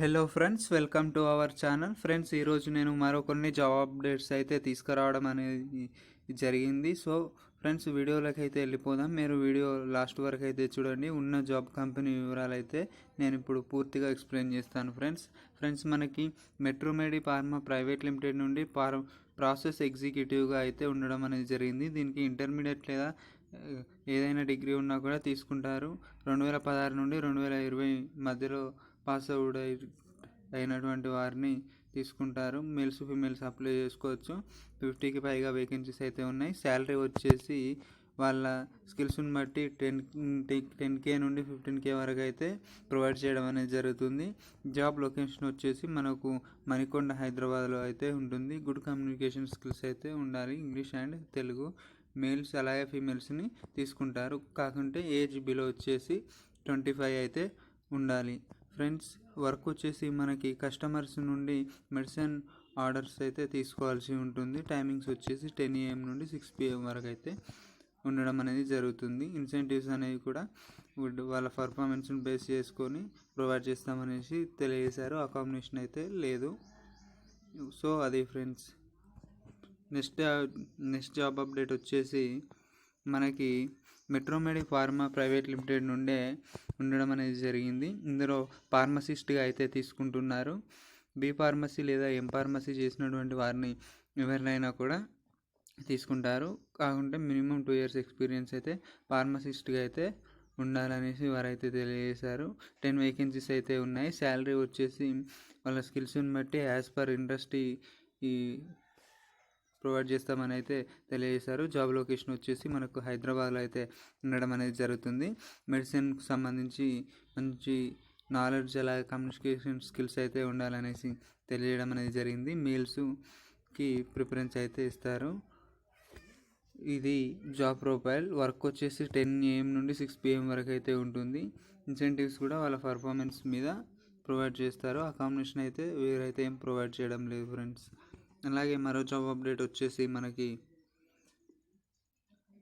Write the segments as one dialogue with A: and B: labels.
A: Hello friends, welcome to our channel. Friends, ఈరోజు నేను మరికొన్ని జాబ్ అప్డేట్స్ అయితే తీసుకురావడం అనేది జరిగింది. సో ఫ్రెండ్స్, వీడియోలోకి అయితే వెళ్ళిపోదాం. మీరు వీడియో లాస్ట్ వరకు అయితే చూడండి. ఉన్న జాబ్ కంపెనీ వివరాలు అయితే నేను ఇప్పుడు పూర్తిగా ఎక్స్ప్లెయిన్ చేస్తాను. ఫ్రెండ్స్ మనకి మెట్రోమెడి ఫార్మా ప్రైవేట్ లిమిటెడ్ నుండి ప్రాసెస్ ఎగ్జిక్యూటివ్గా అయితే ఉండడం అనేది జరిగింది. దీనికి ఇంటర్మీడియట్ లేదా ఏదైనా డిగ్రీ ఉన్నా కూడా తీసుకుంటారు. 2016 నుండి 2020 మధ్యలో పాస్ అవుట్ అయినటువంటి వారిని తీసుకుంటారు. మేల్స్ ఫీమేల్స్ అప్లై చేసుకోవచ్చు. 50కి పైగా వేకెన్సీస్ అయితే ఉన్నాయి. శాలరీ వచ్చేసి వాళ్ళ స్కిల్స్ని బట్టి 10K నుండి 15K వరకు అయితే ప్రొవైడ్ చేయడం అనేది జరుగుతుంది. జాబ్ లొకేషన్ వచ్చేసి మనకు మణికొండ, హైదరాబాద్లో అయితే ఉంటుంది. గుడ్ కమ్యూనికేషన్ స్కిల్స్ అయితే ఉండాలి, ఇంగ్లీష్ అండ్ తెలుగు. మేల్స్ అలాగే ఫీమేల్స్ని తీసుకుంటారు. కాకుంటే ఏజ్ బిలో వచ్చేసి 25 అయితే ఉండాలి. ఫ్రెండ్స్, వర్క్ వచ్చేసి మనకి కస్టమర్స్ నుండి మెడిసిన్ ఆర్డర్స్ అయితే తీసుకోవాల్సి ఉంటుంది. టైమింగ్స్ వచ్చేసి 10 AM నుండి 6 PM వరకు అయితే ఉండడం అనేది జరుగుతుంది. ఇన్సెంటివ్స్ అనేవి కూడా వాళ్ళ పర్ఫార్మెన్స్ని బేస్ చేసుకొని ప్రొవైడ్ చేస్తామనేసి తెలియజేశారు. అకామిడేషన్ అయితే లేదు. సో అది ఫ్రెండ్స్. నెక్స్ట్ జాబ్ అప్డేట్ వచ్చేసి మనకి మెట్రోమెడి ఫార్మా ప్రైవేట్ లిమిటెడ్ నుండే ఉండడం అనేది జరిగింది. ఇందులో ఫార్మసిస్ట్గా అయితే తీసుకుంటున్నారు. బి ఫార్మసీ లేదా ఎం ఫార్మసీ చేసినటువంటి వారిని ఎవరినైనా కూడా తీసుకుంటారు. కాకుంటే మినిమం 2 years ఎక్స్పీరియన్స్ అయితే ఫార్మసిస్ట్గా అయితే ఉండాలనేసి వారైతే తెలియజేశారు. 10 వేకెన్సీస్ అయితే ఉన్నాయి. శాలరీ వచ్చేసి వాళ్ళ స్కిల్స్ని బట్టి యాజ్ పర్ ఇండస్ట్రీ ప్రొవైడ్ చేస్తామని అయితే తెలియజేశారు. జాబ్ లొకేషన్ వచ్చేసి మనకు హైదరాబాద్లో అయితే ఉండడం అనేది జరుగుతుంది. మెడిసిన్కి సంబంధించి మంచి నాలెడ్జ్ అలాగే కమ్యూనికేషన్ స్కిల్స్ అయితే ఉండాలనేసి తెలియజేయడం అనేది జరిగింది. మేల్స్కి ప్రిఫరెన్స్ అయితే ఇస్తారు. ఇది జాబ్ ప్రొఫైల్. వర్క్ వచ్చేసి 10 AM నుండి 6 PM వరకు అయితే ఉంటుంది. ఇన్సెంటివ్స్ కూడా వాళ్ళ పర్ఫార్మెన్స్ మీద ప్రొవైడ్ చేస్తారు. అకామిడేషన్ అయితే వేరైతే ఏం ప్రొవైడ్ చేయడం లేదు ఫ్రెండ్స్. అలాగే మరో జాబ్ అప్డేట్ వచ్చేసి మనకి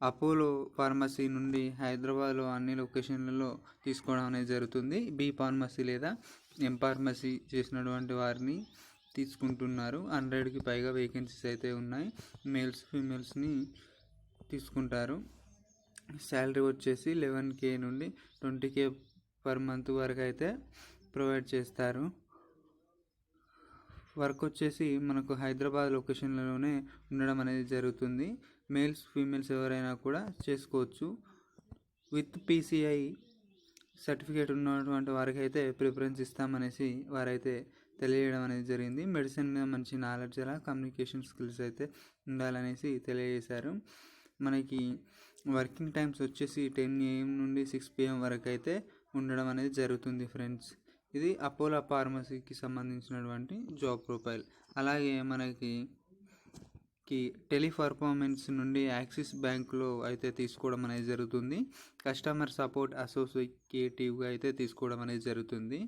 A: అపోలో ఫార్మసీ నుండి హైదరాబాద్లో అన్ని లొకేషన్లలో తీసుకోవడం అనేది జరుగుతుంది. బి ఫార్మసీ లేదా ఎం ఫార్మసీ చేసినటువంటి వారిని తీసుకుంటున్నారు. 100కి పైగా వేకెన్సీస్ అయితే ఉన్నాయి. మేల్స్ ఫీమేల్స్ని తీసుకుంటారు. శాలరీ వచ్చేసి 11K నుండి 20K పర్ మంత్ వరకు అయితే ప్రొవైడ్ చేస్తారు. వర్క్ వచ్చేసి మనకు హైదరాబాద్ లొకేషన్లోనే ఉండడం అనేది జరుగుతుంది. మేల్స్ ఫీమేల్స్ ఎవరైనా కూడా చేసుకోవచ్చు. విత్ PCI సర్టిఫికేట్ ఉన్నటువంటి వారికి అయితే ప్రిఫరెన్స్ ఇస్తామనేసి వారైతే తెలియజేయడం అనేది జరిగింది. మెడిసిన్ మీద మంచి నాలెడ్జ్ అలా కమ్యూనికేషన్ స్కిల్స్ అయితే ఉండాలనేసి తెలియజేశారు. మనకి వర్కింగ్ టైమ్స్ వచ్చేసి 10 AM నుండి 6 PM వరకు అయితే ఉండడం అనేది జరుగుతుంది ఫ్రెండ్స్. ఇది అపోలో ఫార్మసీకి సంబంధించినటువంటి జాబ్ ప్రొఫైల్. అలాగే మనకి టెలిపర్ఫార్మెన్స్ నుండి యాక్సిస్ బ్యాంకులో అయితే తీసుకోవడం అనేది జరుగుతుంది. కస్టమర్ సపోర్ట్ అసోసియేటివ్గా అయితే తీసుకోవడం అనేది జరుగుతుంది.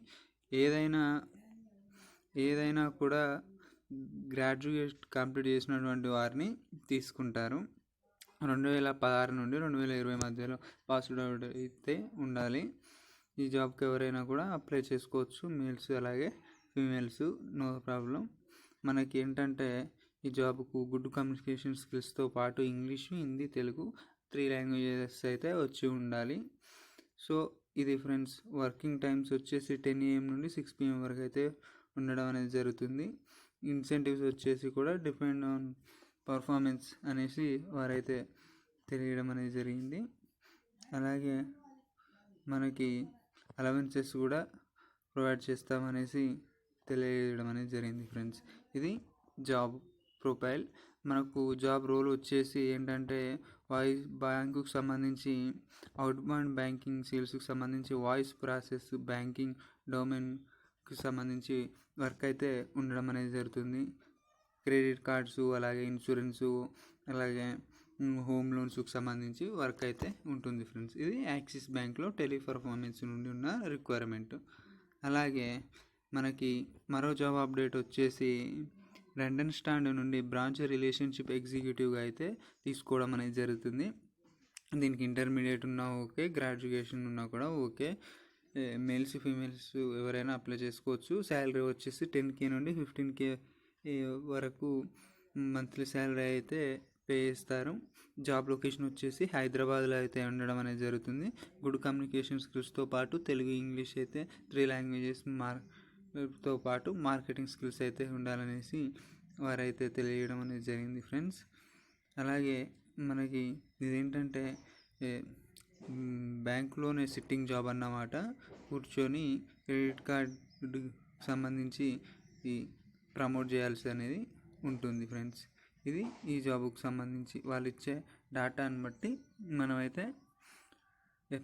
A: ఏదైనా కూడా గ్రాడ్యుయేట్ కంప్లీట్ చేసినటువంటి వారిని తీసుకుంటారు. 2016 నుండి 2020 మధ్యలో పాస్డ్ అవుట్ అయితే ఉండాలి. ఈ జాబ్కి ఎవరైనా కూడా అప్లై చేసుకోవచ్చు. మేల్స్ అలాగే ఫీమేల్స్, నో ప్రాబ్లం. మనకి ఏంటంటే ఈ జాబ్కు గుడ్ కమ్యూనికేషన్ స్కిల్స్తో పాటు ఇంగ్లీషు, హిందీ, తెలుగు 3 లాంగ్వేజెస్ అయితే వచ్చి ఉండాలి. సో ఇది ఫ్రెండ్స్. వర్కింగ్ టైమ్స్ వచ్చేసి 10 AM నుండి 6 PM వరకు అయితే ఉండడం అనేది జరుగుతుంది. ఇన్సెంటివ్స్ వచ్చేసి కూడా డిపెండ్ ఆన్ పర్ఫార్మెన్స్ అనేసి వారైతే తెలియడం అనేది జరిగింది. అలాగే మనకి అలవెన్సెస్ కూడా ప్రొవైడ్ చేస్తామనేసి తెలియజేయడం అనేది జరిగింది ఫ్రెండ్స్. ఇది జాబ్ ప్రొఫైల్. మనకు జాబ్ రోల్ వచ్చేసి ఏంటంటే వాయిస్ బ్యాంకుకు సంబంధించి అవుట్బౌండ్ బ్యాంకింగ్ సేల్స్కి సంబంధించి వాయిస్ ప్రాసెస్ బ్యాంకింగ్ డొమైన్కి సంబంధించి వర్క్ అయితే ఉండడం అనేది జరుగుతుంది. క్రెడిట్ కార్డ్స్ అలాగే ఇన్సూరెన్సు అలాగే హోమ్ లోన్స్కి సంబంధించి వర్క్ అయితే ఉంటుంది ఫ్రెండ్స్. ఇది యాక్సిస్ బ్యాంక్లో టెలిపర్ఫార్మెన్స్ నుండి ఉన్న రిక్వైర్మెంట్. అలాగే మనకి మరో జాబ్ అప్డేట్ వచ్చేసి లండన్ స్టాండ్ నుండి బ్రాంచ్ రిలేషన్షిప్ ఎగ్జిక్యూటివ్గా అయితే తీసుకోవడం అనేది జరుగుతుంది. దీనికి ఇంటర్మీడియట్ ఉన్నా ఓకే, గ్రాడ్యుయేషన్ ఉన్నా కూడా ఓకే. మేల్స్ ఫీమేల్స్ ఎవరైనా అప్లై చేసుకోవచ్చు. శాలరీ వచ్చేసి 10K నుండి 15K వరకు మంత్లీ శాలరీ అయితే పే చేస్తారు. జాబ్ లొకేషన్ వచ్చేసి హైదరాబాద్లో అయితే ఉండడం అనేది జరుగుతుంది. గుడ్ కమ్యూనికేషన్ స్కిల్స్తో పాటు తెలుగు ఇంగ్లీష్ అయితే 3 లాంగ్వేజెస్ తో పాటు మార్కెటింగ్ స్కిల్స్ అయితే ఉండాలనేసి వారైతే తెలియడం అనేది జరిగింది ఫ్రెండ్స్. అలాగే మనకి ఇదేంటంటే బ్యాంకులోనే సిట్టింగ్ జాబ్ అన్నమాట. కూర్చొని క్రెడిట్ కార్డు సంబంధించి ఈ ప్రమోట్ చేయాల్సి అనేది ఉంటుంది ఫ్రెండ్స్. ఇది ఈ జాబ్కి సంబంధించి వాళ్ళు ఇచ్చే డేటాను బట్టి మనమైతే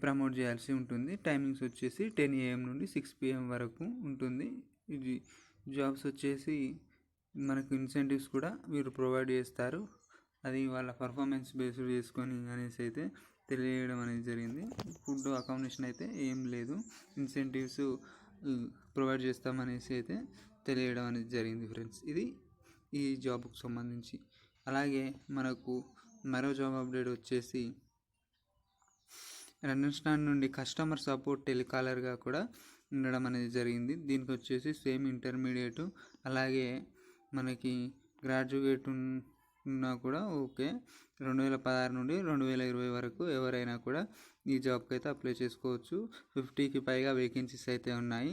A: ప్రమోట్ చేయాల్సి ఉంటుంది. టైమింగ్స్ వచ్చేసి 10 AM నుండి 6 PM వరకు ఉంటుంది. ఇది జాబ్స్ వచ్చేసి మనకు ఇన్సెంటివ్స్ కూడా వీరు ప్రొవైడ్ చేస్తారు. అది వాళ్ళ పర్ఫార్మెన్స్ బేస్డ్ చేసుకొని అనేసి అయితే తెలియడం అనేది జరిగింది. ఫుడ్ అకామిడేషన్ అయితే ఏం లేదు, ఇన్సెంటివ్స్ ప్రొవైడ్ చేస్తామనేసి అయితే తెలియడం అనేది జరిగింది ఫ్రెండ్స్. ఇది ఈ జాబ్కి సంబంధించి. అలాగే మనకు మరో జాబ్ అప్డేట్ వచ్చేసి రాజస్థాన్ నుండి కస్టమర్ సపోర్ట్ టెలికాలర్గా కూడా ఉండడం అనేది జరిగింది. దీనికి వచ్చేసి సేమ్ ఇంటర్మీడియట్ అలాగే మనకి గ్రాడ్యుయేట్ ఉన్నా కూడా ఓకే. 2016 నుండి 2020 వరకు ఎవరైనా కూడా ఈ జాబ్కి అయితే అప్లై చేసుకోవచ్చు. 50కి పైగా వేకెన్సీస్ అయితే ఉన్నాయి.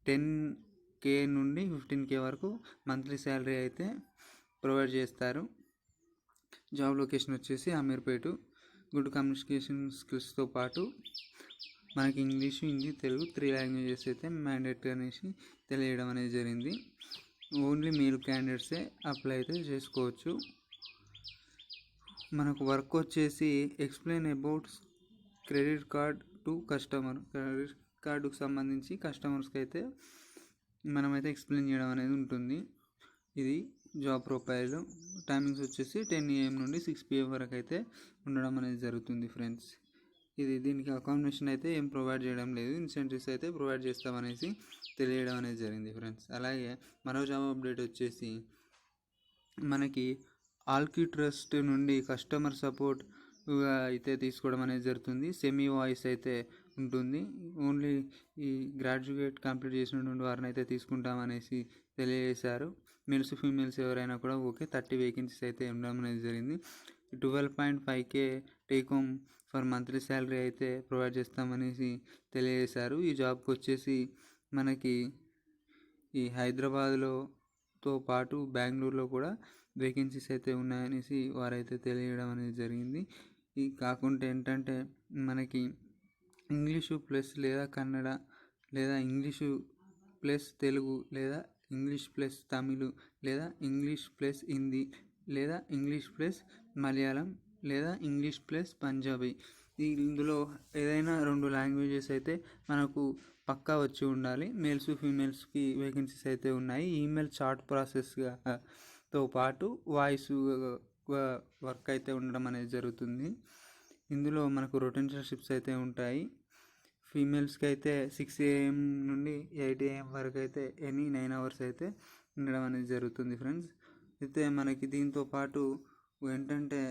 A: 10K నుండి 15K వరకు మంత్లీ శాలరీ అయితే ప్రొవైడ్ చేస్తారు. జాబ్ లొకేషన్ వచ్చేసి అమీర్పేట. గుడ్ కమ్యూనికేషన్ స్కిల్స్తో పాటు మనకి ఇంగ్లీషు, హిందీ, తెలుగు 3 లాంగ్వేజెస్ అయితే మ్యాండేటరీ అనేసి తెలియడం అనేది జరిగింది. ఓన్లీ మేల్ క్యాండిడేట్సే అప్లై అయితే చేసుకోవచ్చు. మనకు వర్క్ వచ్చేసి explain about credit card to customer. Credit కార్డుకు సంబంధించి కస్టమర్స్కి అయితే మనమైతే ఎక్స్ప్లెయిన్ చేయడం అనేది ఉంటుంది. ఇది జాబ్ ప్రొఫైల్. టైమింగ్స్ వచ్చేసి 10 AM నుండి 6 PM వరకు అయితే ఉండడం అనేది జరుగుతుంది ఫ్రెండ్స్. దీనికి అకామిడేషన్ అయితే ఏం ప్రొవైడ్ చేయడం లేదు, ఇన్సెంటివ్స్ అయితే ప్రొవైడ్ చేస్తామనేసి తెలియడం అనేది జరిగింది ఫ్రెండ్స్. అలాగే మరో జాబ్ అప్డేట్ వచ్చేసి మనకి ఆల్కి ట్రస్ట్ నుండి కస్టమర్ సపోర్ట్ అయితే తీసుకోవడం అనేది జరుగుతుంది. సెమీ వాయిస్ అయితే ఉంటుంది. ఓన్లీ ఈ గ్రాడ్యుయేట్ కంప్లీట్ చేసినటువంటి వారిని అయితే తీసుకుంటామనేసి తెలియజేశారు. మేల్స్ ఫీమేల్స్ ఎవరైనా కూడా ఓకే. 30 వేకెన్సీస్ అయితే ఉండడం అనేది జరిగింది. 12.5K take home for monthly salary అయితే ప్రొవైడ్ చేస్తామనేసి తెలియజేశారు. ఈ జాబ్కి వచ్చేసి మనకి ఈ హైదరాబాద్తో పాటు బెంగళూరులో కూడా వేకెన్సీస్ అయితే ఉన్నాయనేసి వారైతే తెలియడం అనేది జరిగింది. ఇది కాకుండా ఏంటంటే మనకి ఇంగ్లీషు ప్లస్ లేదా కన్నడ లేదా ఇంగ్లీషు ప్లస్ తెలుగు లేదా ఇంగ్లీష్ ప్లస్ తమిళ్ లేదా ఇంగ్లీష్ ప్లస్ హిందీ లేదా ఇంగ్లీష్ ప్లస్ మలయాళం లేదా ఇంగ్లీష్ ప్లస్ పంజాబీ, ఇందులో ఏదైనా 2 లాంగ్వేజెస్ అయితే మనకు పక్కా వచ్చి ఉండాలి. మేల్స్ ఫీమేల్స్కి వేకెన్సీస్ అయితే ఉన్నాయి. ఈమెయిల్ చాట్ ప్రాసెస్తో పాటు వాయిస్ వర్క్ అయితే ఉండడం అనేది జరుగుతుంది. ఇందులో మనకు రొటేషనల్ షిఫ్ట్స్ అయితే ఉంటాయి. ఫీమేల్స్కి అయితే 6 AM నుండి 8 AM వరకు అయితే ఎనీ 9 hours అయితే ఉండడం అనేది జరుగుతుంది ఫ్రెండ్స్. అయితే మనకి దీంతో పాటు ఏంటంటే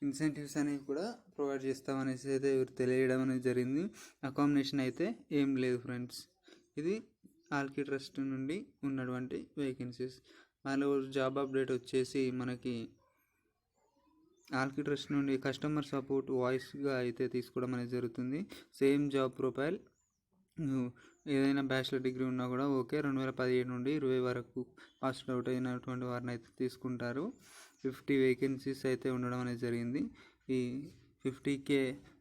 A: ఇన్సెంటివ్స్ అనేవి కూడా ప్రొవైడ్ చేస్తామనేసి అయితే తెలియడం అనేది జరిగింది. అకామిడేషన్ అయితే ఏం లేదు ఫ్రెండ్స్. ఇది ఆల్కి ట్రస్ట్ నుండి ఉన్నటువంటి వేకెన్సీస్. మరో జాబ్ అప్డేట్ వచ్చేసి మనకి ఆల్కి ట్రస్ట్ నుండి కస్టమర్ సపోర్ట్ వాయిస్గా అయితే తీసుకోవడం అనేది జరుగుతుంది. Same job profile. ఏదైనా బ్యాచిలర్ డిగ్రీ ఉన్నా కూడా ఓకే. 2017 నుండి 20 వరకు పాస్డ్ అవుట్ అయినటువంటి వారిని అయితే తీసుకుంటారు. 50 వేకెన్సీస్ అయితే ఉండడం అనేది జరిగింది. ఈ 50K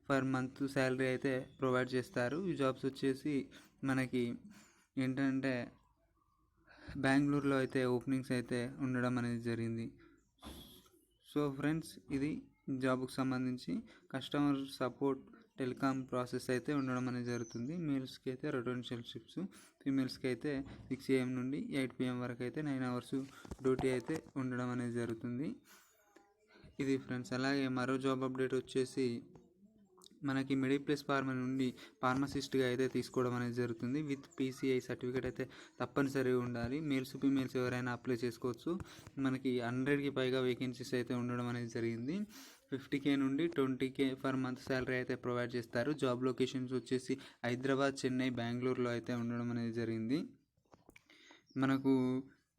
A: పర్ మంత్ శాలరీ అయితే ప్రొవైడ్ చేస్తారు. ఈ జాబ్స్ వచ్చేసి మనకి ఏంటంటే బెంగళూరులో అయితే ఓపెనింగ్స్ అయితే ఉండడం అనేది జరిగింది. సో ఫ్రెండ్స్, ఇది జాబ్కి సంబంధించి కస్టమర్ సపోర్ట్ టెలికామ్ ప్రాసెస్ అయితే ఉండడం అనేది జరుగుతుంది. మేల్స్కి అయితే రొటేషనల్ షిఫ్ట్స్, ఫీమేల్స్కి అయితే 6 AM నుండి 8 PM వరకు అయితే 9 hours డ్యూటీ అయితే ఉండడం అనేది జరుగుతుంది. ఇది ఫ్రెండ్స్. అలాగే మరో జాబ్ అప్డేట్ వచ్చేసి మనకి మెడిప్లస్ ఫార్మా నుండి ఫార్మసిస్ట్గా అయితే తీసుకోవడం అనేది జరుగుతుంది. విత్ PCI సర్టిఫికేట్ అయితే తప్పనిసరిగా ఉండాలి. మేల్స్ ఫీమేల్స్ ఎవరైనా అప్లై చేసుకోవచ్చు. మనకి 100కి పైగా వేకెన్సీస్ అయితే ఉండడం అనేది జరిగింది. 50K నుండి 20K పర్ మంత్ శాలరీ అయితే ప్రొవైడ్ చేస్తారు. జాబ్ లొకేషన్స్ వచ్చేసి హైదరాబాద్, చెన్నై, బెంగళూరులో అయితే ఉండడం అనేది జరిగింది. మనకు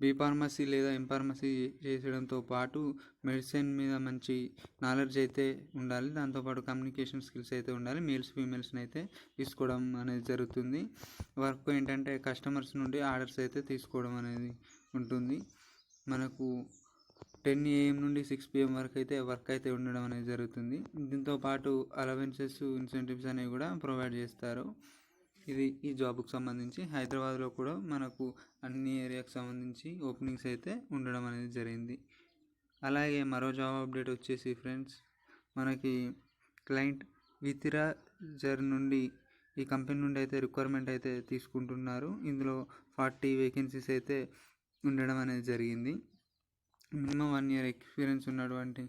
A: బీఫార్మసీ లేదా ఎంఫార్మసీ చేసడంతో పాటు మెడిసిన్ మీద మంచి నాలెడ్జ్ అయితే ఉండాలి. దాంతోపాటు కమ్యూనికేషన్ స్కిల్స్ అయితే ఉండాలి. మేల్స్ ఫీమేల్స్ని అయితే తీసుకోవడం అనేది జరుగుతుంది. వర్క్ ఏంటంటే కస్టమర్స్ నుండి ఆర్డర్స్ అయితే తీసుకోవడం అనేది ఉంటుంది. మనకు 10 AM నుండి 6 PM వరకు అయితే వర్క్ అయితే ఉండడం అనేది జరుగుతుంది. దీంతోపాటు అలవెన్సెస్, ఇన్సెంటివ్స్ అనేవి కూడా ప్రొవైడ్ చేస్తారు. ఇది ఈ జాబ్కి సంబంధించి. హైదరాబాద్లో కూడా మనకు అన్ని ఏరియాకి సంబంధించి ఓపెనింగ్స్ అయితే ఉండడం అనేది జరిగింది. అలాగే మరో జాబ్ అప్డేట్ వచ్చేసి ఫ్రెండ్స్, మనకి క్లయింట్ వితిరాజర్ నుండి ఈ కంపెనీ నుండి అయితే రిక్వైర్మెంట్ అయితే తీసుకుంటున్నారు. ఇందులో 40 వేకెన్సీస్ అయితే ఉండడం అనేది జరిగింది. మినిమం 1 year ఎక్స్పీరియన్స్ ఉన్నటువంటి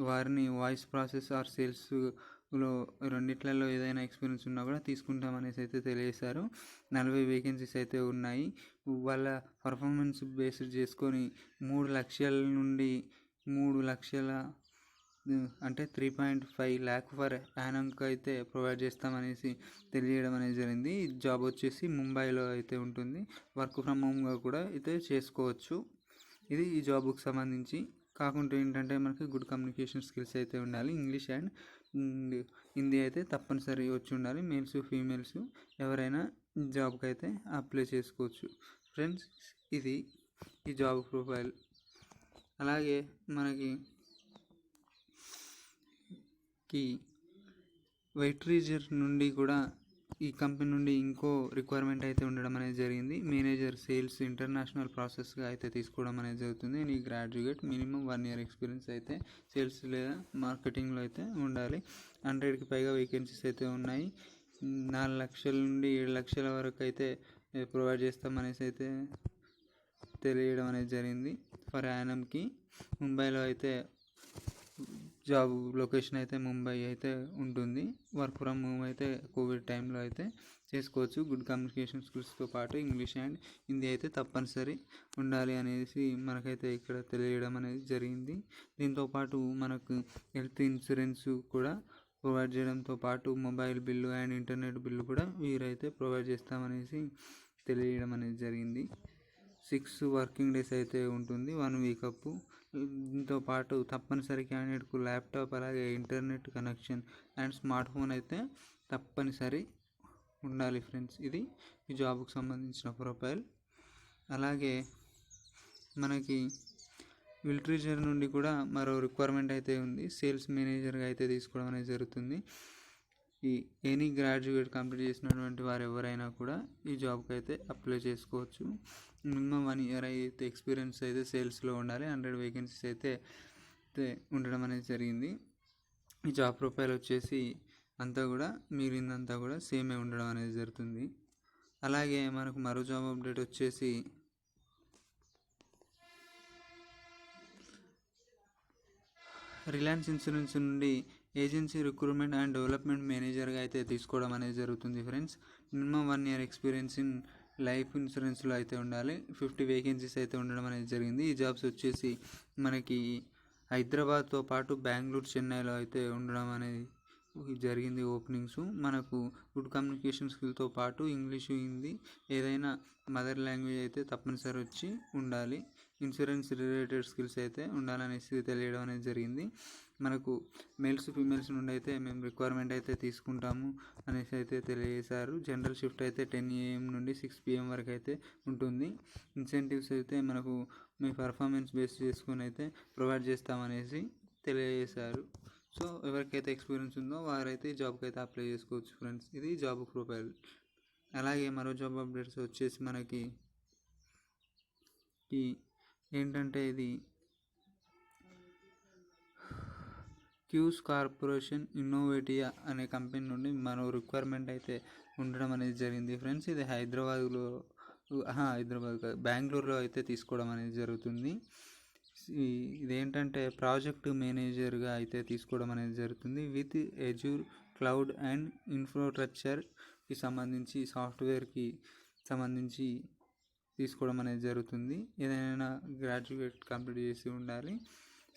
A: వారిని వాయిస్ ప్రాసెస్ ఆర్ సేల్స్లో రెండిట్లలో ఏదైనా ఎక్స్పీరియన్స్ ఉన్నా కూడా తీసుకుంటామనేసి అయితే తెలియజేశారు. 40 వేకెన్సీస్ అయితే ఉన్నాయి. వాళ్ళ పర్ఫార్మెన్స్ బేస్ చేసుకొని 3 లక్షల నుండి 3 లక్షల అంటే 3.5 lakh ఫర్ యానంకి అయితే ప్రొవైడ్ చేస్తామనేసి తెలియజేయడం అనేది జరిగింది. ఈ జాబ్ వచ్చేసి ముంబైలో అయితే ఉంటుంది. వర్క్ ఫ్రమ్ హోమ్గా కూడా అయితే చేసుకోవచ్చు. ఇది ఈ జాబ్కి సంబంధించి. కాకుండా ఏంటంటే మనకి గుడ్ కమ్యూనికేషన్ స్కిల్స్ అయితే ఉండాలి. ఇంగ్లీష్ అండ్ హిందీ అయితే తప్పనిసరి వచ్చి ఉండాలి. మేల్స్, ఫీమేల్స్ ఎవరైనా జాబ్కి అయితే అప్లై చేసుకోవచ్చు. ఫ్రెండ్స్, ఇది ఈ జాబ్ ప్రొఫైల్. అలాగే మనకి వెయిట్రీజర్ నుండి కూడా ఈ కంపెనీ నుండి ఇంకో రిక్వైర్మెంట్ అయితే ఉండడం అనేది జరిగింది. మేనేజర్ సేల్స్ ఇంటర్నేషనల్ ప్రాసెస్గా అయితే తీసుకోవడం అనేది జరుగుతుంది. నీ గ్రాడ్యుయేట్ మినిమం 1 year ఎక్స్పీరియన్స్ అయితే సేల్స్ లేదా మార్కెటింగ్లో అయితే ఉండాలి. 100కి పైగా వేకెన్సీస్ అయితే ఉన్నాయి. 4 లక్షల నుండి 7 లక్షల వరకు అయితే ప్రొవైడ్ చేస్తామనేసి అయితే తెలియడం అనేది జరిగింది ఫర్ యానంకి. ముంబైలో అయితే జాబ్ లొకేషన్ అయితే ముంబై అయితే ఉంటుంది. వర్క్ ఫ్రమ్ హోమ్ అయితే కోవిడ్ టైంలో అయితే చేసుకోవచ్చు. గుడ్ కమ్యూనికేషన్ స్కిల్స్తో పాటు ఇంగ్లీష్ అండ్ హిందీ అయితే తప్పనిసరి ఉండాలి అనేసి మనకైతే ఇక్కడ తెలియడం అనేది జరిగింది. దీంతోపాటు మనకు హెల్త్ ఇన్సూరెన్స్ కూడా ప్రొవైడ్ చేయడంతో పాటు mobile bill and internet bill కూడా వీరైతే ప్రొవైడ్ చేస్తామనేసి తెలియడం అనేది జరిగింది. 6 వర్కింగ్ డేస్ అయితే ఉంటుంది, 1 week అప్. దీంతో పాటు తప్పనిసరి క్యాండిడేట్కు ల్యాప్టాప్, అలాగే internet connection and smart phone అయితే తప్పనిసరి ఉండాలి. ఫ్రెండ్స్, ఇది ఈ జాబ్కి సంబంధించిన ప్రొఫైల్. అలాగే మనకి విల్ట్రీజర్ నుండి కూడా మరో రిక్వైర్మెంట్ అయితే ఉంది. సేల్స్ మేనేజర్గా అయితే తీసుకోవడం అనేది జరుగుతుంది. ఈ ఎనీ గ్రాడ్యుయేట్ కంప్లీట్ చేసినటువంటి వారు ఎవరైనా కూడా ఈ జాబ్కి అయితే అప్లై చేసుకోవచ్చు. మినిమం 1 year అయితే ఎక్స్పీరియన్స్ అయితే సేల్స్లో ఉండాలి. 100 వేకెన్సీస్ అయితే ఉండడం అనేది జరిగింది. ఈ జాబ్ ప్రొఫైల్ వచ్చేసి అంతా కూడా మిగిలిందంతా కూడా సేమే ఉండడం అనేది జరుగుతుంది. అలాగే మనకు మరో జాబ్ అప్డేట్ వచ్చేసి రిలయన్స్ ఇన్సూరెన్స్ నుండి ఏజెన్సీ రిక్రూట్మెంట్ అండ్ డెవలప్మెంట్ మేనేజర్గా అయితే తీసుకోవడం అనేది జరుగుతుంది. Friends, minimum 1 year experience in life ఇన్సూరెన్స్లో అయితే ఉండాలి. 50 వేకెన్సీస్ అయితే ఉండడం అనేది జరిగింది. ఈ జాబ్స్ వచ్చేసి మనకి హైదరాబాద్తో పాటు బెంగళూరు, చెన్నైలో అయితే ఉండడం అనేది జరిగింది ఓపెనింగ్స్. మనకు గుడ్ కమ్యూనికేషన్ స్కిల్తో పాటు ఇంగ్లీషు, హిందీ ఏదైనా మదర్ లాంగ్వేజ్ అయితే తప్పనిసరి వచ్చి ఉండాలి. ఇన్సూరెన్స్ రిలేటెడ్ స్కిల్స్ అయితే ఉండాలనేసి తెలియడం అనేది జరిగింది. మనకు మేల్స్, ఫీమేల్స్ నుండి అయితే మేము రిక్వైర్మెంట్ అయితే తీసుకుంటాము అనేసి అయితే తెలియజేశారు. జనరల్ షిఫ్ట్ అయితే 10 AM నుండి 6 PM వరకు అయితే ఉంటుంది. ఇన్సెంటివ్స్ అయితే మనకు మీ పర్ఫార్మెన్స్ బేస్ చేసుకుని అయితే ప్రొవైడ్ చేస్తామనేసి తెలియజేశారు. సో ఎవరికైతే ఎక్స్పీరియన్స్ ఉందో వారైతే ఈ జాబ్కి అయితే అప్లై చేసుకోవచ్చు. ఫ్రెండ్స్, ఇది జాబ్ ప్రొఫైల్. అలాగే మరో జాబ్ అప్డేట్స్ వచ్చేసి మనకి ఏంటంటే ఇది క్యూస్ కార్పొరేషన్ ఇన్నోవేటియా అనే కంపెనీ నుండి మరో రిక్వైర్మెంట్ అయితే ఉండడం అనేది జరిగింది. ఫ్రెండ్స్, ఇది బెంగళూరులో అయితే తీసుకోవడం అనేది జరుగుతుంది. ఇదేంటంటే ప్రాజెక్ట్ మేనేజర్గా అయితే తీసుకోవడం అనేది జరుగుతుంది. విత్ ఎజూర్ క్లౌడ్ అండ్ ఇన్ఫ్రాస్ట్రక్చర్కి సంబంధించి సాఫ్ట్వేర్కి సంబంధించి తీసుకోవడం అనేది జరుగుతుంది. ఏదైనా గ్రాడ్యుయేట్ కంప్లీట్ చేసి ఉండాలి.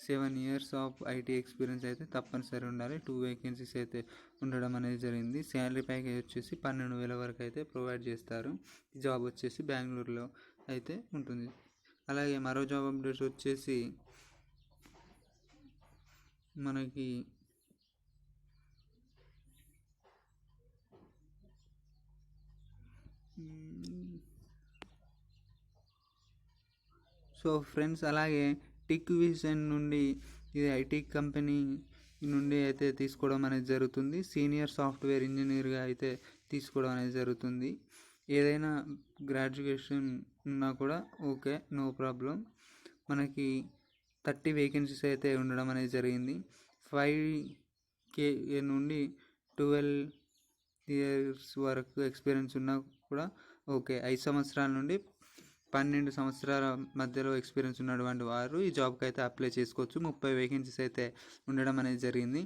A: 7 years ఆఫ్ ఐటీ ఎక్స్పీరియన్స్ అయితే తప్పనిసరి ఉండాలి. 2 వేకెన్సీస్ అయితే ఉండడం అనేది జరిగింది. శాలరీ ప్యాకేజ్ వచ్చేసి 12,000 వరకు అయితే ప్రొవైడ్ చేస్తారు. ఈ జాబ్ వచ్చేసి బెంగళూరులో అయితే ఉంటుంది. అలాగే మరో జాబ్ అప్డేట్స్ వచ్చేసి మనకి సో ఫ్రెండ్స్, అలాగే టిక్ విజన్ నుండి ఇది ఐటీ కంపెనీ నుండి అయితే తీసుకోవడం అనేది జరుగుతుంది. సీనియర్ సాఫ్ట్వేర్ ఇంజనీర్గా అయితే తీసుకోవడం అనేది జరుగుతుంది. ఏదైనా గ్రాడ్యుయేషన్ ఉన్నా కూడా ఓకే, నో ప్రాబ్లం. మనకి 30 వేకెన్సీస్ అయితే ఉండడం అనేది జరిగింది. 5K నుండి 12 years వరకు ఎక్స్పీరియన్స్ ఉన్నా కూడా ఓకే. 5 సంవత్సరాల నుండి 12 సంవత్సరాల మధ్యలో ఎక్స్పీరియన్స్ ఉన్నటువంటి వారు ఈ జాబ్కి అయితే అప్లై చేసుకోవచ్చు. 30 వేకెన్సీస్ అయితే ఉండడం అనేది జరిగింది.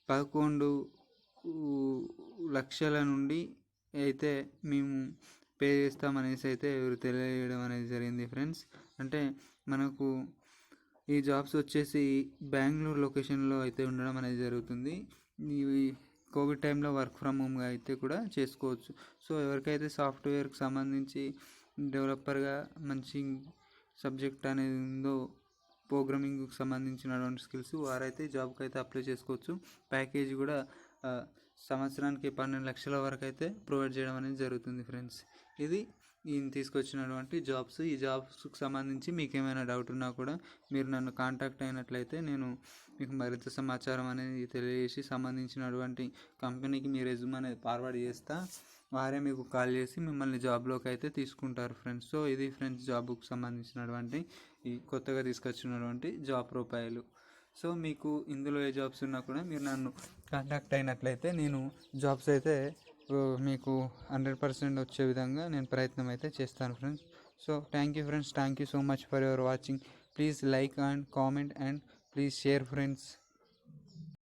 A: 11 లక్షల నుండి అయితే మేము పే చేస్తామనేసి అయితే ఎవరు తెలియజేయడం అనేది జరిగింది ఫ్రెండ్స్. అంటే మనకు ఈ జాబ్స్ వచ్చేసి బెంగళూరు లొకేషన్లో అయితే ఉండడం అనేది జరుగుతుంది. ఇవి కోవిడ్ టైంలో వర్క్ ఫ్రమ్ హోమ్గా అయితే కూడా చేసుకోవచ్చు. సో ఎవరికైతే సాఫ్ట్వేర్కి సంబంధించి డెవలపర్గా మంచి సబ్జెక్ట్ అనేది ఉందో, ప్రోగ్రామింగ్కి సంబంధించినటువంటి స్కిల్స్, వారైతే జాబ్కి అయితే అప్లై చేసుకోవచ్చు. ప్యాకేజ్ కూడా సంవత్సరానికి 12 లక్షల వరకు అయితే ప్రొవైడ్ చేయడం అనేది జరుగుతుంది ఫ్రెండ్స్. ఇది ఈయన తీసుకొచ్చినటువంటి జాబ్స్. ఈ జాబ్స్కి సంబంధించి మీకు ఏమైనా డౌట్ ఉన్నా కూడా మీరు నన్ను కాంటాక్ట్ అయినట్లయితే నేను మీకు మరింత సమాచారం అనేది తెలియజేసి సంబంధించినటువంటి కంపెనీకి మీ రెజ్యూమ్ అనేది ఫార్వర్డ్ చేస్తా. వారే మీకు కాల్ చేసి మిమ్మల్ని జాబ్లోకి అయితే తీసుకుంటారు ఫ్రెండ్స్. సో ఇది ఫ్రెండ్స్ జాబ్కి సంబంధించినటువంటి ఈ కొత్తగా తీసుకొచ్చినటువంటి జాబ్ ప్రొఫైలు. సో మీకు ఇందులో ఏ జాబ్స్ ఉన్నా కూడా మీరు నన్ను కాంటాక్ట్ అయినట్లయితే నేను జాబ్స్ అయితే మీకు 100% వచ్చే విధంగా నేను ప్రయత్నం అయితే చేస్తాను friends. So thank you friends, thank you so much for your watching. Please like and comment and please share friends.